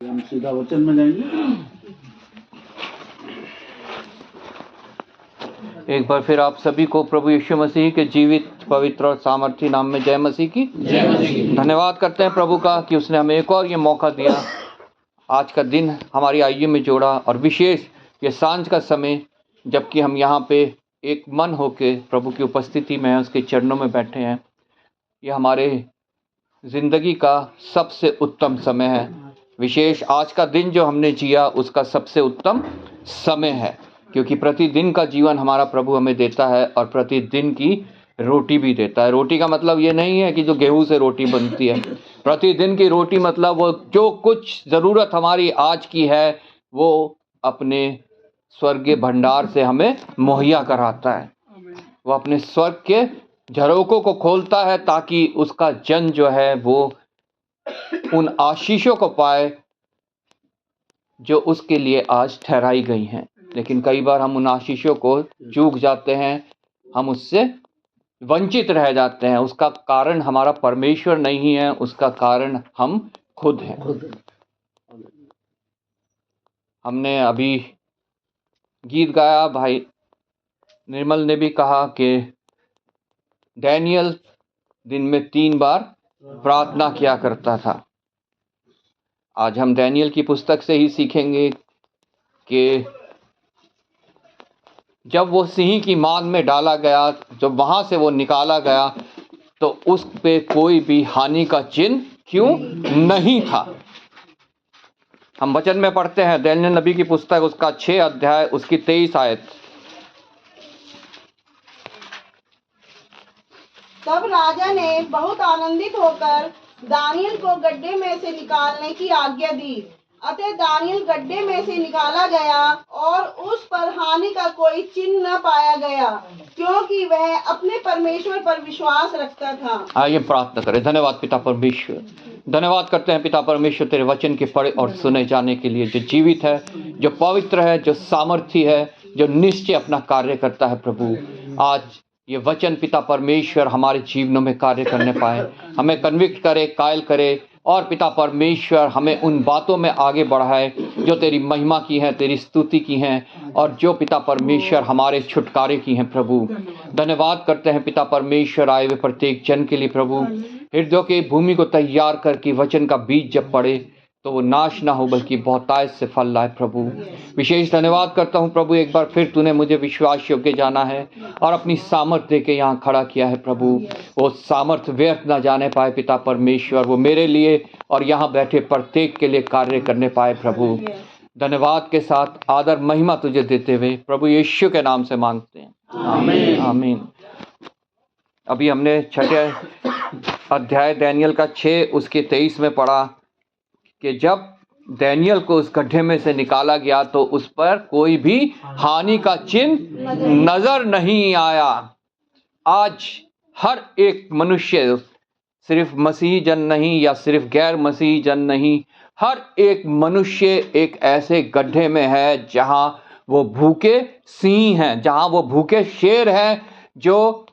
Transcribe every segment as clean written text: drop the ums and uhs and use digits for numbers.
हम सीधा वचन में जाएंगे। एक बार फिर आप सभी को प्रभु यीशु मसीह के जीवित पवित्र और सामर्थी नाम में जय मसीह की। धन्यवाद करते हैं प्रभु का कि उसने हमें एक और ये मौका दिया, आज का दिन हमारी आयु में जोड़ा, और विशेष ये सांझ का समय जबकि हम यहाँ पे एक मन होके प्रभु की उपस्थिति में उसके चरणों में बैठे हैं। ये हमारे ज़िंदगी का सबसे उत्तम समय है। विशेष आज का दिन जो हमने जिया उसका सबसे उत्तम समय है, क्योंकि प्रतिदिन का जीवन हमारा प्रभु हमें देता है और प्रतिदिन की रोटी भी देता है। रोटी का मतलब ये नहीं है कि जो गेहूं से रोटी बनती है। प्रतिदिन की रोटी मतलब वो जो कुछ ज़रूरत हमारी आज की है वो अपने स्वर्गीय भंडार से हमें मुहैया कराता है। वो अपने स्वर्ग के झरोकों को खोलता है ताकि उसका जन जो है वो उन आशीषों को पाए जो उसके लिए आज ठहराई गई हैं। लेकिन कई बार हम उन आशीषों को चूक जाते हैं, हम उससे वंचित रह जाते हैं। उसका कारण हमारा परमेश्वर नहीं है, उसका कारण हम खुद हैं। हमने अभी गीत गाया, भाई निर्मल ने भी कहा कि डैनियल दिन में 3 बार प्रार्थना किया करता था। आज हम डैनियल की पुस्तक से ही सीखेंगे कि जब वो सिंह की मान में डाला गया, जब वहां से वो निकाला गया, तो उस पे कोई भी हानि का चिन्ह क्यों नहीं था। हम वचन में पढ़ते हैं डैनियल नबी की पुस्तक, उसका 6 अध्याय, उसकी 23 आयत। तब राजा ने बहुत आनंदित होकर दानियल को गड्ढे में से निकालने की आज्ञा दी। अतः दानियल गड्ढे में से निकाला गया और उस पर हानि का कोई चिन्ह न पाया गया, क्योंकि वह अपने परमेश्वर पर विश्वास रखता था। आइए प्रार्थना करें। धन्यवाद पिता परमेश्वर, धन्यवाद करते हैं पिता परमेश्वर तेरे वचन के पढ़े और सुने जाने के लिए, जो जीवित है, जो पवित्र है, जो सामर्थी है, जो निश्चय अपना कार्य करता है। प्रभु आज ये वचन पिता परमेश्वर हमारे जीवनों में कार्य करने पाए, हमें कन्विक्ट करे, कायल करे, और पिता परमेश्वर हमें उन बातों में आगे बढ़ाए जो तेरी महिमा की हैं, तेरी स्तुति की हैं, और जो पिता परमेश्वर हमारे छुटकारे की हैं। प्रभु धन्यवाद करते हैं पिता परमेश्वर आए हुए प्रत्येक जन के लिए। प्रभु हृदयों की भूमि को तैयार करके वचन का बीज जब पड़े तो वो नाश ना हो बल्कि बहुतायत से फल लाए। प्रभु विशेष धन्यवाद करता हूँ प्रभु, एक बार फिर तूने मुझे विश्वास योग्य जाना है और अपनी सामर्थ्य दे के यहाँ खड़ा किया है। प्रभु वो सामर्थ्य व्यर्थ ना जाने पाए पिता परमेश्वर, वो मेरे लिए और यहाँ बैठे प्रत्येक के लिए कार्य करने पाए। प्रभु धन्यवाद के साथ आदर महिमा तुझे देते हुए प्रभु यीशु के नाम से मांगते हैं, आमीन आमीन। अभी हमने 6 अध्याय डैनियल का 6 उसके 23 में पढ़ा कि जब डैनियल को उस गड्ढे में से निकाला गया तो उस पर कोई भी हानि का चिन्ह नजर नहीं आया। आज हर एक मनुष्य, सिर्फ मसीही जन नहीं या सिर्फ गैर मसीही जन नहीं, हर एक मनुष्य एक ऐसे गड्ढे में है जहां वो भूखे सिंह हैं, जहां वो भूखे शेर हैं, जो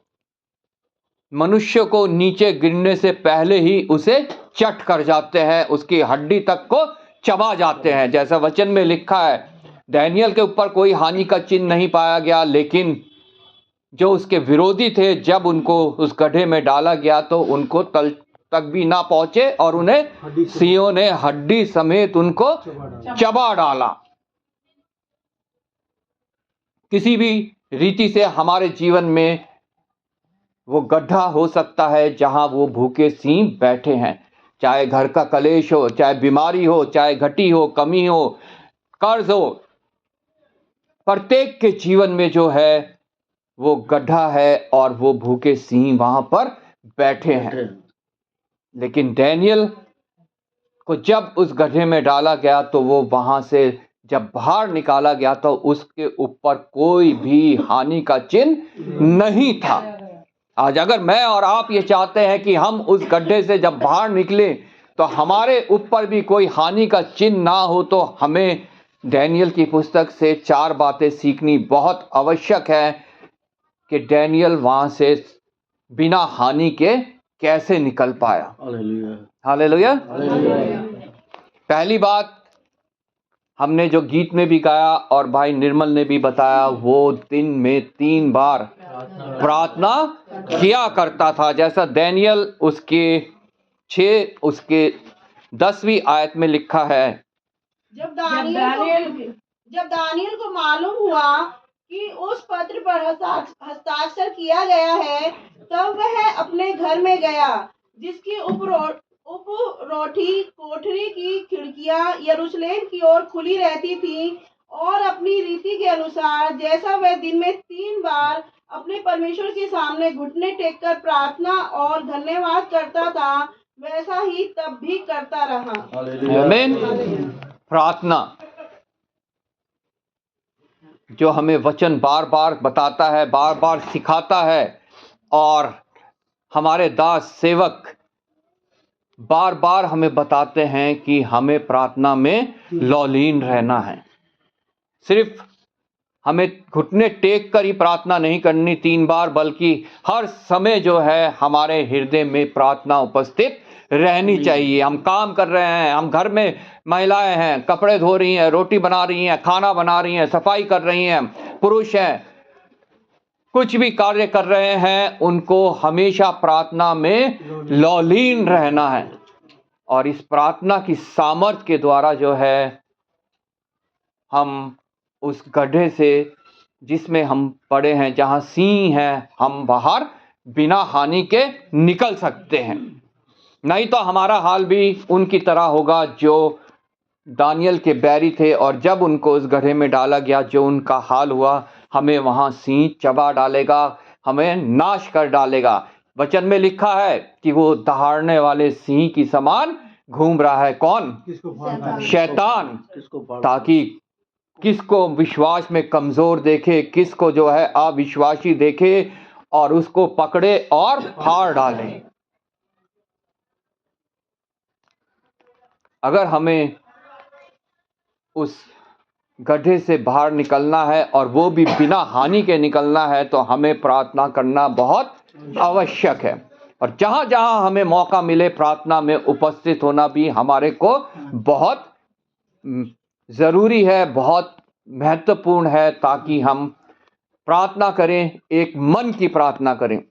मनुष्य को नीचे गिरने से पहले ही उसे चट कर जाते हैं, उसकी हड्डी तक को चबा जाते हैं। जैसा वचन में लिखा है, डैनियल के ऊपर कोई हानि का चिन्ह नहीं पाया गया, लेकिन जो उसके विरोधी थे जब उनको उस गड्ढे में डाला गया तो उनको तल तक भी ना पहुंचे और उन्हें सिंहों ने हड्डी समेत उनको चबा डाला। किसी भी रीति से हमारे जीवन में वो गड्ढा हो सकता है जहां वो भूखे सिंह बैठे हैं, चाहे घर का कलेश हो, चाहे बीमारी हो, चाहे घटी हो, कमी हो, कर्ज हो, प्रत्येक के जीवन में जो है वो गड्ढा है और वो भूखे सिंह वहां पर बैठे हैं। लेकिन डैनियल को जब उस गड्ढे में डाला गया तो वो वहां से जब बाहर निकाला गया तो उसके ऊपर कोई भी हानि का चिन्ह नहीं था। आज अगर मैं और आप ये चाहते हैं कि हम उस गड्ढे से जब बाहर निकले तो हमारे ऊपर भी कोई हानि का चिन्ह ना हो, तो हमें डैनियल की पुस्तक से 4 बातें सीखनी बहुत आवश्यक है कि डैनियल वहां से बिना हानि के कैसे निकल पाया। हालेलुया। पहली बात हमने जो गीत में भी गाया और भाई निर्मल ने भी बताया, वो दिन में 3 बार प्रार्थना किया करता था। जैसा दानियल उसके 10वीं आयत में लिखा है, जब दानियल को मालूम हुआ कि उस पत्र पर हस्ताक्षर किया गया है, तब वह अपने घर में गया, जिसकी उपरोठी कोठरी की खिड़कियां यरूशलेम की ओर खुली रहती थी, और अपनी रीति के अनुसार जैसा वह दिन में 3 बार अपने परमेश्वर के सामने घुटने टेककर प्रार्थना और धन्यवाद करता था, वैसा ही तब भी करता रहा। आमीन। प्रार्थना जो हमें वचन बार बार बताता है, बार बार सिखाता है, और हमारे दास सेवक बार बार हमें बताते हैं कि हमें प्रार्थना में लौलीन रहना है। सिर्फ हमें घुटने टेक कर ही प्रार्थना नहीं करनी 3 बार, बल्कि हर समय जो है हमारे हृदय में प्रार्थना उपस्थित रहनी चाहिए। हम काम कर रहे हैं, हम घर में महिलाएं हैं, कपड़े धो रही हैं, रोटी बना रही हैं, खाना बना रही हैं, सफाई कर रही हैं, पुरुष हैं, कुछ भी कार्य कर रहे हैं, उनको हमेशा प्रार्थना में लौलीन रहना है। और इस प्रार्थना की सामर्थ के द्वारा जो है हम उस गड्ढे से जिसमें हम पड़े हैं, जहां सिंह है, हम बाहर बिना हानि के निकल सकते हैं। नहीं तो हमारा हाल भी उनकी तरह होगा जो दानियल के बैरी थे, और जब उनको उस गड्ढे में डाला गया, जो उनका हाल हुआ, हमें वहां सिंह चबा डालेगा, हमें नाश कर डालेगा। वचन में लिखा है कि वो दहाड़ने वाले सिंह की समान घूम रहा है। कौन? शैतान। ताकि किसको विश्वास में कमजोर देखे, किसको जो है अविश्वासी देखे, और उसको पकड़े और फाड़ डाले। अगर हमें उस गड्ढे से बाहर निकलना है, और वो भी बिना हानि के निकलना है, तो हमें प्रार्थना करना बहुत आवश्यक है। और जहां जहां हमें मौका मिले, प्रार्थना में उपस्थित होना भी हमारे को बहुत जरूरी है, बहुत महत्वपूर्ण है, ताकि हम प्रार्थना करें, एक मन की प्रार्थना करें।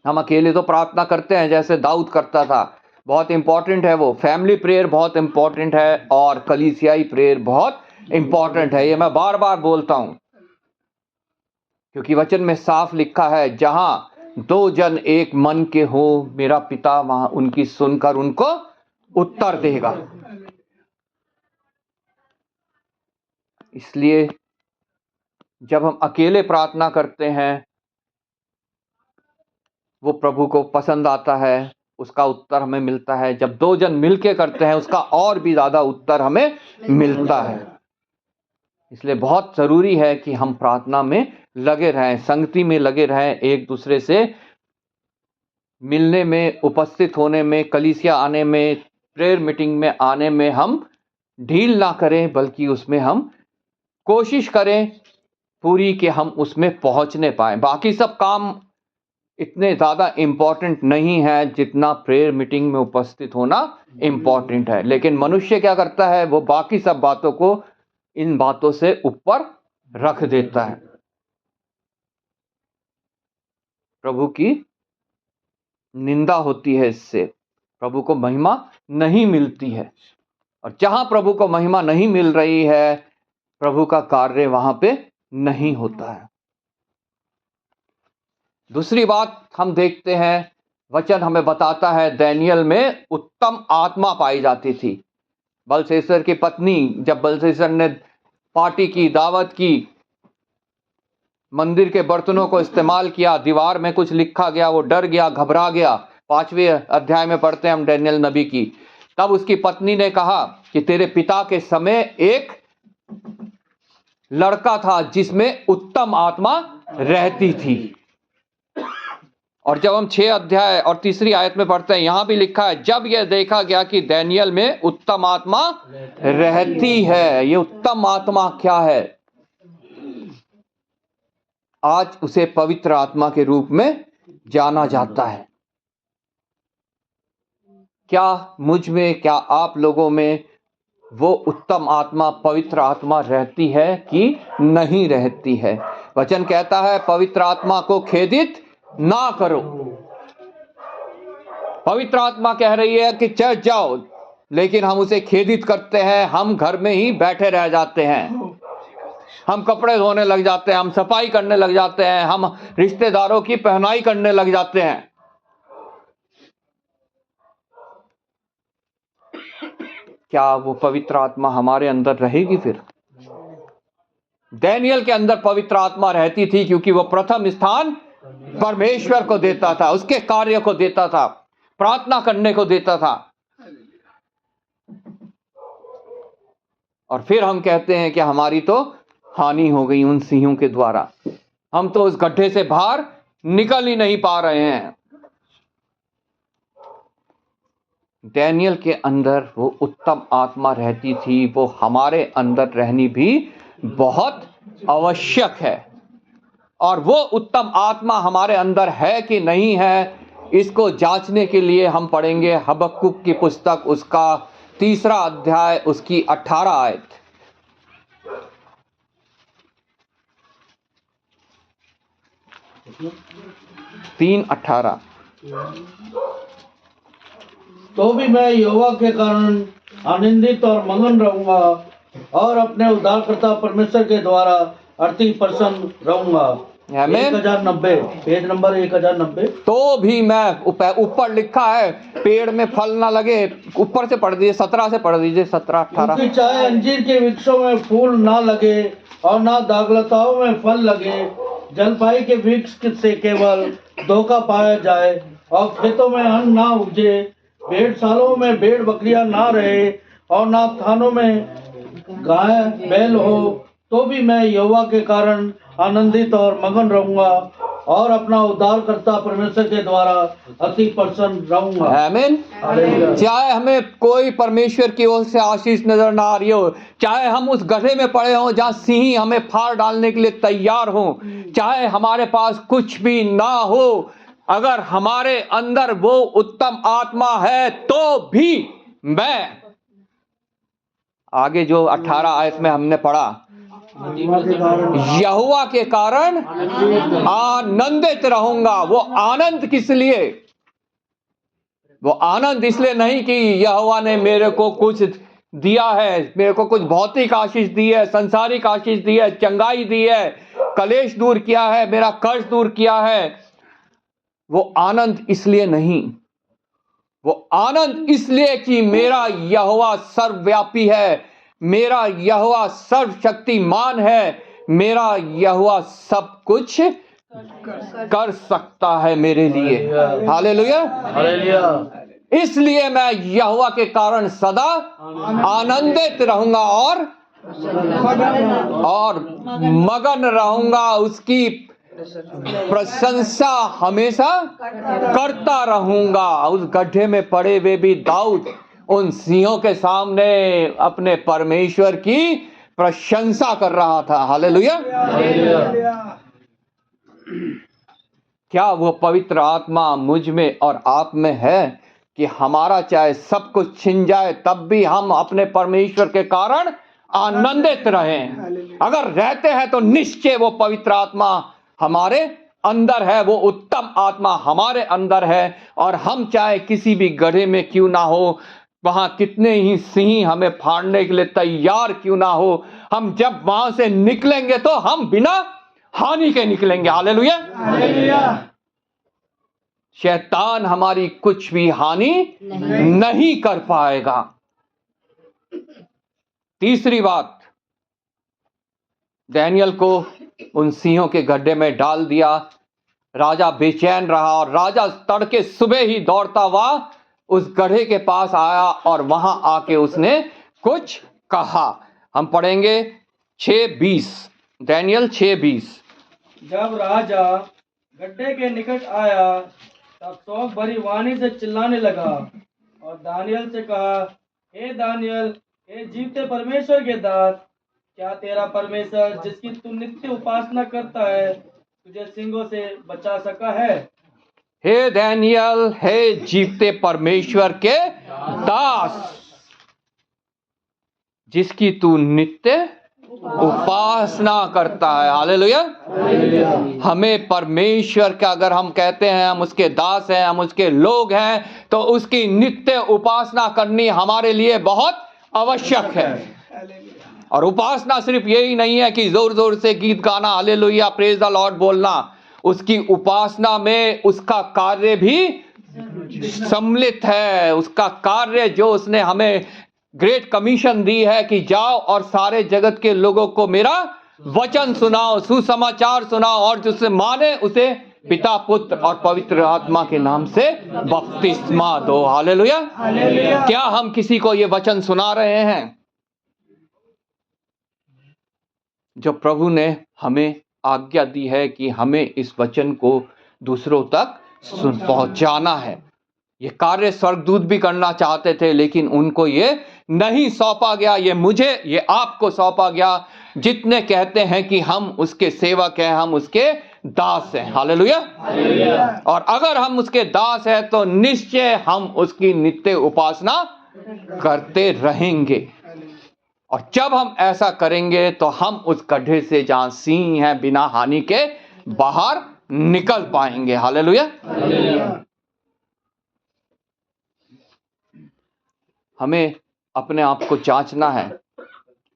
हम अकेले तो प्रार्थना करते हैं, जैसे दाऊद करता था, बहुत इंपॉर्टेंट है वो। फैमिली प्रेयर बहुत इंपॉर्टेंट है, और कलीसियाई प्रेयर बहुत इंपॉर्टेंट है। ये मैं बार बार बोलता हूं, क्योंकि वचन में साफ लिखा है, जहां 2 जन एक मन के हो, मेरा पिता वहां उनकी सुनकर उनको उत्तर देगा। इसलिए जब हम अकेले प्रार्थना करते हैं, वो प्रभु को पसंद आता है, उसका उत्तर हमें मिलता है। जब 2 जन मिलके करते हैं, उसका और भी ज्यादा उत्तर हमें मिलता है। इसलिए बहुत जरूरी है कि हम प्रार्थना में लगे रहें, संगति में लगे रहें, एक दूसरे से मिलने में, उपस्थित होने में, कलीसिया आने में, प्रेयर मीटिंग में आने में हम ढील ना करें, बल्कि उसमें हम कोशिश करें पूरी कि हम उसमें पहुंचने पाए। बाकी सब काम इतने ज़्यादा इम्पॉर्टेंट नहीं है जितना प्रेयर मीटिंग में उपस्थित होना इम्पॉर्टेंट है। लेकिन मनुष्य क्या करता है, वो बाकी सब बातों को इन बातों से ऊपर रख देता है। प्रभु की निंदा होती है, इससे प्रभु को महिमा नहीं मिलती है। और जहां प्रभु को महिमा नहीं मिल रही है, प्रभु का कार्य वहां पे नहीं होता है। दूसरी बात हम देखते हैं, वचन हमें बताता है दानियल में उत्तम आत्मा पाई जाती थी। बलशस्सर की पत्नी, जब बलशस्सर ने पार्टी की, दावत की, मंदिर के बर्तनों को इस्तेमाल किया, दीवार में कुछ लिखा गया, वो डर गया, घबरा गया। 5वें अध्याय में पढ़ते हैं हम दानियल नबी की। तब उसकी पत्नी ने कहा कि तेरे पिता के समय एक लड़का था जिसमें उत्तम आत्मा रहती थी। और जब हम 6 अध्याय और 3री आयत में पढ़ते हैं, यहां भी लिखा है, जब यह देखा गया कि दानियल में उत्तम आत्मा रहती है। ये उत्तम आत्मा क्या है? आज उसे पवित्र आत्मा के रूप में जाना जाता है। क्या मुझ में, क्या आप लोगों में वो उत्तम आत्मा, पवित्र आत्मा रहती है कि नहीं रहती है। वचन कहता है पवित्र आत्मा को खेदित ना करो। पवित्र आत्मा कह रही है कि चर्च जाओ, लेकिन हम उसे खेदित करते हैं। हम घर में ही बैठे रह जाते हैं, हम कपड़े धोने लग जाते हैं, हम सफाई करने लग जाते हैं, हम रिश्तेदारों की पहनाई करने लग जाते हैं। क्या वो पवित्र आत्मा हमारे अंदर रहेगी फिर? दानियेल के अंदर पवित्र आत्मा रहती थी, क्योंकि वो प्रथम स्थान परमेश्वर को देता था, उसके कार्य को देता था, प्रार्थना करने को देता था। और फिर हम कहते हैं कि हमारी तो हानि हो गई उन सिंहों के द्वारा, हम तो उस गड्ढे से बाहर निकल ही नहीं पा रहे हैं। दानियेल के अंदर वो उत्तम आत्मा रहती थी, वो हमारे अंदर रहनी भी बहुत आवश्यक है। और वो उत्तम आत्मा हमारे अंदर है कि नहीं है, इसको जांचने के लिए हम पढ़ेंगे हबक्कुक की पुस्तक, उसका 3 अध्याय, उसकी 18 आयत। 3:18। तो भी मैं यहोवा के कारण आनंदित और मगन रहूंगा और अपने उद्धारकर्ता परमेश्वर के द्वारा अति प्रसन्न रहूंगा। आमीन। 1090, पेज नंबर 1090। तो भी मैं, ऊपर लिखा है पेड़ में फल ना लगे, ऊपर से पढ़ दीजिए, 17 से पढ़ दीजिए, 17-18। क्योंकि चाहे अंजीर के वृक्षों में फूल ना लगे और ना दाखलताओं में फल लगे, जलपाई के वृक्ष से केवल धोखा पाया जाए और खेतों में अन्न ना उगे, भेड़शालाओं में भेड़ बकरियां ना रहे और ना थानों में गाय बैल हो, तो भी मैं यहोवा के कारण आनंदित और मगन रहूंगा और अपना उद्धारकर्ता परमेश्वर के द्वारा अति प्रसन्न रहूंगा। आमीन। चाहे हमें कोई परमेश्वर की ओर से आशीष नजर ना आ रही हो, चाहे हम उस गड्ढे में पड़े हों जहां सिंह हमें फाड़ डालने के लिए तैयार हों, चाहे हमारे पास कुछ भी ना हो, अगर हमारे अंदर वो उत्तम आत्मा है, तो भी मैं, आगे जो 18 आयत में हमने पढ़ा, यहोवा के कारण आनंदित रहूंगा। वो आनंद किस लिए? वो आनंद इसलिए नहीं कि यहोवा ने मेरे को कुछ दिया है, मेरे को कुछ भौतिक आशीष दी है, संसारिक आशीष दी है, चंगाई दी है, कलेश दूर किया है, मेरा कर्ज दूर किया है। वो आनंद इसलिए नहीं, वो आनंद इसलिए कि मेरा यहोवा सर्वव्यापी है, मेरा यहोवा सर्वशक्तिमान है, मेरा यहोवा सब कुछ कर सकता है मेरे लिए। Hallelujah, hallelujah. इसलिए मैं यहोवा के कारण सदा आनंदित रहूंगा और मगन रहूंगा, उसकी प्रशंसा हमेशा करता रहूंगा। उस गड्ढे में पड़े हुए भी दाऊद उन सिंहों के सामने अपने परमेश्वर की प्रशंसा कर रहा था। हालेलुया। क्या वो पवित्र आत्मा मुझ में और आप में है कि हमारा चाहे सब कुछ छिन जाए, तब भी हम अपने परमेश्वर के कारण आनंदित रहें? अगर रहते हैं तो निश्चय वो पवित्र आत्मा हमारे अंदर है, वो उत्तम आत्मा हमारे अंदर है। और हम चाहे किसी भी गड्ढे में क्यों ना हो, वहां कितने ही सिंह हमें फाड़ने के लिए तैयार क्यों ना हो, हम जब वहां से निकलेंगे तो हम बिना हानि के निकलेंगे। हालेलुया। शैतान हमारी कुछ भी हानि नहीं कर पाएगा। तीसरी बात, दानियेल को उन सिंहों के गड्ढे में डाल दिया। राजा बेचैन रहा और राजा तड़के सुबह ही दौड़ता हुआ उस गड्ढे के पास आया और वहां आके उसने कुछ कहा। हम पढ़ेंगे 6:20, दानियेल 6:20। जब राजा गड्ढे के निकट आया, तब शोक भरी वाणी से चिल्लाने लगा और दानियेल से कहा, हे दानियेल, हे जीवते परमेश्वर के दास, क्या तेरा परमेश्वर जिसकी तू नित्य उपासना करता है तुझे सिंहों से बचा सका है? हे दानियेल, हे जीवते परमेश्वर के दास, जिसकी तू नित्य उपासना करता है। हालेलुया। हमें परमेश्वर का, अगर हम कहते हैं हम उसके दास हैं, हम उसके लोग हैं, तो उसकी नित्य उपासना करनी हमारे लिए बहुत आवश्यक है। और उपासना सिर्फ यही नहीं है कि जोर जोर से गीत गाना, हालेलुया, प्रेज द लॉर्ड बोलना। उसकी उपासना में उसका कार्य भी सम्मिलित है। उसका कार्य जो उसने हमें ग्रेट कमीशन दी है कि जाओ और सारे जगत के लोगों को मेरा वचन सुनाओ, सुसमाचार सुनाओ, और जिसे माने उसे पिता, पुत्र और पवित्र आत्मा के नाम से बपतिस्मा दो। हालेलुया। क्या हम किसी को ये वचन सुना रहे हैं? जो प्रभु ने हमें आज्ञा दी है कि हमें इस वचन को दूसरों तक पहुंचाना है। ये कार्य स्वर्गदूत भी करना चाहते थे, लेकिन उनको ये नहीं सौंपा गया। ये मुझे, ये आपको सौंपा गया, जितने कहते हैं कि हम उसके सेवक हैं, हम उसके दास हैं। हालेलुया। और अगर हम उसके दास हैं तो निश्चय हम उसकी नित्य उपासना करते रहेंगे। और जब हम ऐसा करेंगे तो हम उस गड्ढे से, जहां सिंह है, बिना हानि के बाहर निकल पाएंगे। हालेलुया। हमें अपने आप को जांचना है।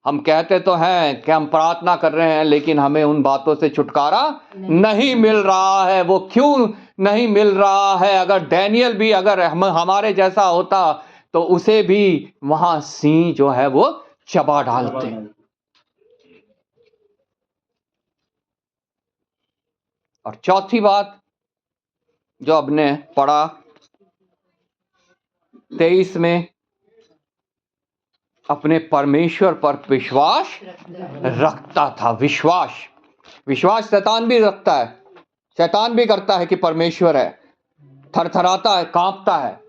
हम कहते तो हैं कि हम प्रार्थना कर रहे हैं, लेकिन हमें उन बातों से छुटकारा नहीं मिल रहा है। वो क्यों नहीं मिल रहा है? अगर डैनियल भी अगर हमारे जैसा होता तो उसे भी वहां सिंह जो है वो चबा डालते। और चौथी बात जो आपने पढ़ा 23 में, अपने परमेश्वर पर विश्वास रखता था। विश्वास शैतान भी रखता है, शैतान भी करता है कि परमेश्वर है, थरथराता है, कांपता है।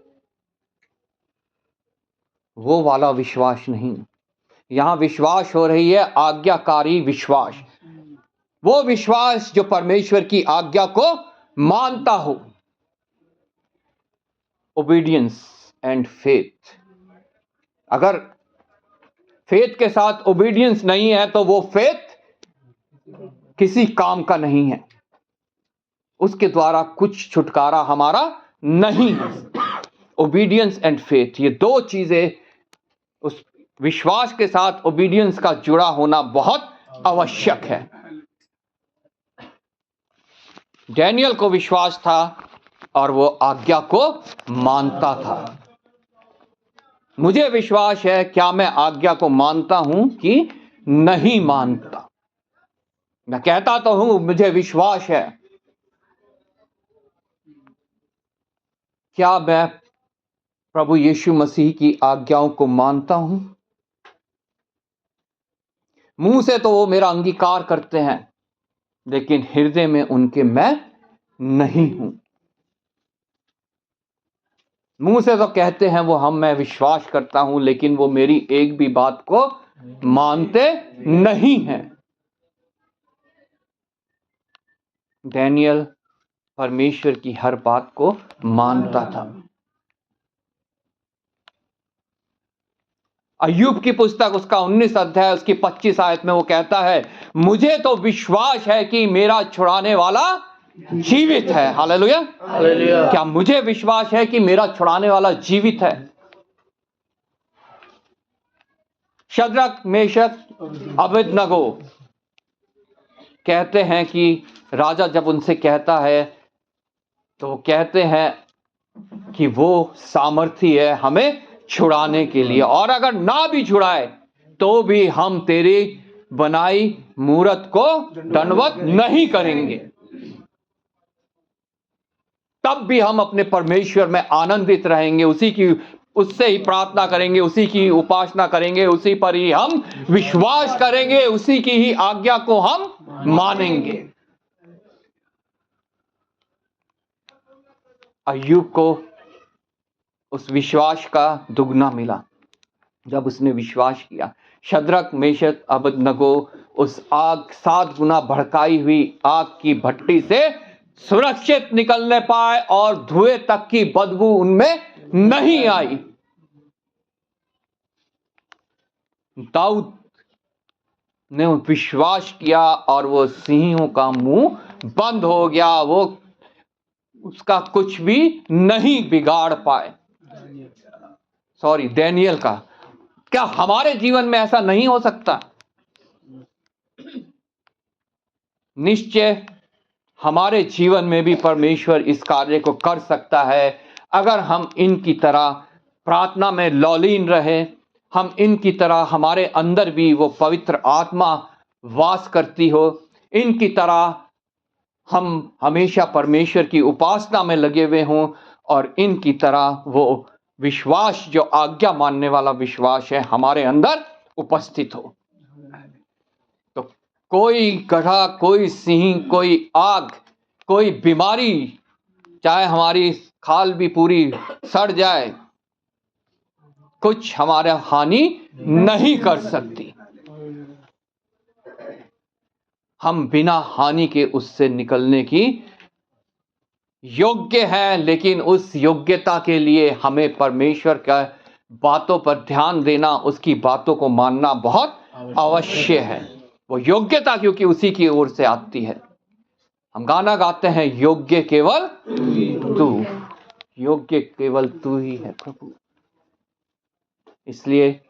वो वाला विश्वास नहीं। यहां विश्वास हो रही है आज्ञाकारी विश्वास, वो विश्वास जो परमेश्वर की आज्ञा को मानता हो। Obedience and faith. अगर फेथ के साथ ओबीडियंस नहीं है तो वो फेथ किसी काम का नहीं है। उसके द्वारा कुछ छुटकारा हमारा नहीं है। ओबीडियंस एंड फेथ, ये दो चीजें, उस विश्वास के साथ ओबीडियंस का जुड़ा होना बहुत आवश्यक है। डैनियल को विश्वास था और वो आज्ञा को मानता था। मुझे विश्वास है, क्या मैं आज्ञा को मानता हूं कि नहीं मानता? मैं कहता तो हूं मुझे विश्वास है। क्या मैं प्रभु यीशु मसीह की आज्ञाओं को मानता हूं? मुंह से तो वो मेरा अंगीकार करते हैं, लेकिन हृदय में उनके मैं नहीं हूं। मुंह से तो कहते हैं वो मैं विश्वास करता हूं, लेकिन वो मेरी एक भी बात को मानते नहीं हैं। डैनियल परमेश्वर की हर बात को मानता था। अय्यूब की पुस्तक उसका 19 अध्याय उसकी 25 आयत में वो कहता है, मुझे तो विश्वास है कि मेरा छुड़ाने वाला जीवित है। हालेलुया। क्या मुझे विश्वास है कि मेरा छुड़ाने वाला जीवित है? शद्रक, मेशक, अबेदनगो कहते हैं कि राजा जब उनसे कहता है तो कहते हैं कि वो सामर्थी है हमें छुड़ाने के लिए, और अगर ना भी छुड़ाए तो भी हम तेरी बनाई मूरत को दंडवत नहीं करेंगे। तब भी हम अपने परमेश्वर में आनंदित रहेंगे, उससे ही प्रार्थना करेंगे, उसी की उपासना करेंगे, उसी पर ही हम विश्वास करेंगे, उसी की ही आज्ञा को हम मानेंगे। अय्यूब को उस विश्वास का दुगना मिला जब उसने विश्वास किया। शद्रक, मेशक, अबेदनगो उस आग 7 गुना भड़काई हुई आग की भट्टी से सुरक्षित निकलने पाए और धुएं तक की बदबू उनमें नहीं आई। दाऊद ने विश्वास किया और वो सिंहों का मुंह बंद हो गया, वो उसका कुछ भी नहीं बिगाड़ पाए। डैनियल का। क्या हमारे जीवन में ऐसा नहीं हो सकता? निश्चय हमारे जीवन में भी परमेश्वर इस कार्य को कर सकता है, अगर हम इनकी तरह प्रार्थना में लौलीन रहे, हम इनकी तरह हमारे अंदर भी वो पवित्र आत्मा वास करती हो, इनकी तरह हम हमेशा परमेश्वर की उपासना में लगे हुए हों, और इनकी तरह वो विश्वास जो आज्ञा मानने वाला विश्वास है हमारे अंदर उपस्थित हो। तो कोई गड्ढा, कोई सिंह, कोई आग, कोई बीमारी, चाहे हमारी खाल भी पूरी सड़ जाए, कुछ हमारा हानि नहीं कर सकती। हम बिना हानि के उससे निकलने की योग्य हैं, लेकिन उस योग्यता के लिए हमें परमेश्वर का बातों पर ध्यान देना, उसकी बातों को मानना बहुत अवश्य है। वो योग्यता क्योंकि उसी की ओर से आती है। हम गाना गाते हैं, योग्य केवल तू, योग्य केवल तू ही है प्रभु। इसलिए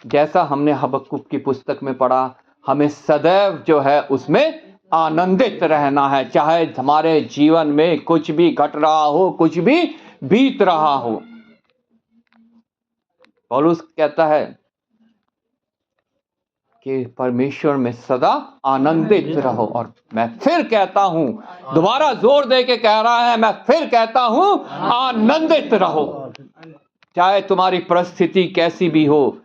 जैसा हमने हबक्कुक की पुस्तक में पढ़ा, हमें सदैव जो है उसमें आनंदित रहना है, चाहे हमारे जीवन में कुछ भी घट रहा हो, कुछ भी बीत रहा हो। पौलुस कहता है कि परमेश्वर में सदा आनंदित रहो। और मैं फिर कहता हूं, दोबारा जोर दे के कह रहा है, मैं फिर कहता हूं, आनंदित रहो। चाहे तुम्हारी परिस्थिति कैसी भी हो,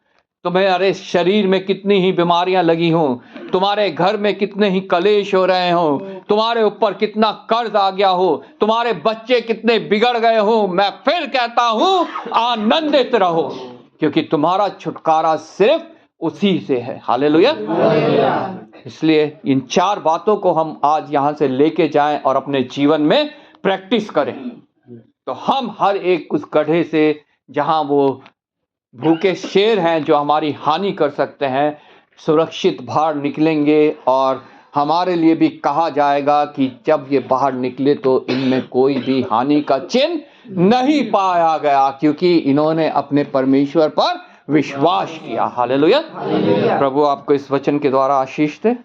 तुम्हारे शरीर में कितनी ही बीमारियां लगी हो, तुम्हारे घर में कितने ही कलेश हो रहे हो, तुम्हारे ऊपर कितना कर्ज आ गया हो, तुम्हारे बच्चे कितने बिगड़ गए हो, मैं फिर कहता हूं, आनंदित रहो, क्योंकि तुम्हारा छुटकारा सिर्फ उसी से है। हालेलुया। इसलिए इन 4 बातों को हम आज यहां से लेके जाएं और अपने जीवन में प्रैक्टिस करें, तो हम हर एक उस गड्ढे से, जहां वो भूखे शेर हैं जो हमारी हानि कर सकते हैं, सुरक्षित बाहर निकलेंगे। और हमारे लिए भी कहा जाएगा कि जब ये बाहर निकले तो इनमें कोई भी हानि का चिन्ह नहीं पाया गया, क्योंकि इन्होंने अपने परमेश्वर पर विश्वास किया। हालेलुया। प्रभु आपको इस वचन के द्वारा आशीष दे।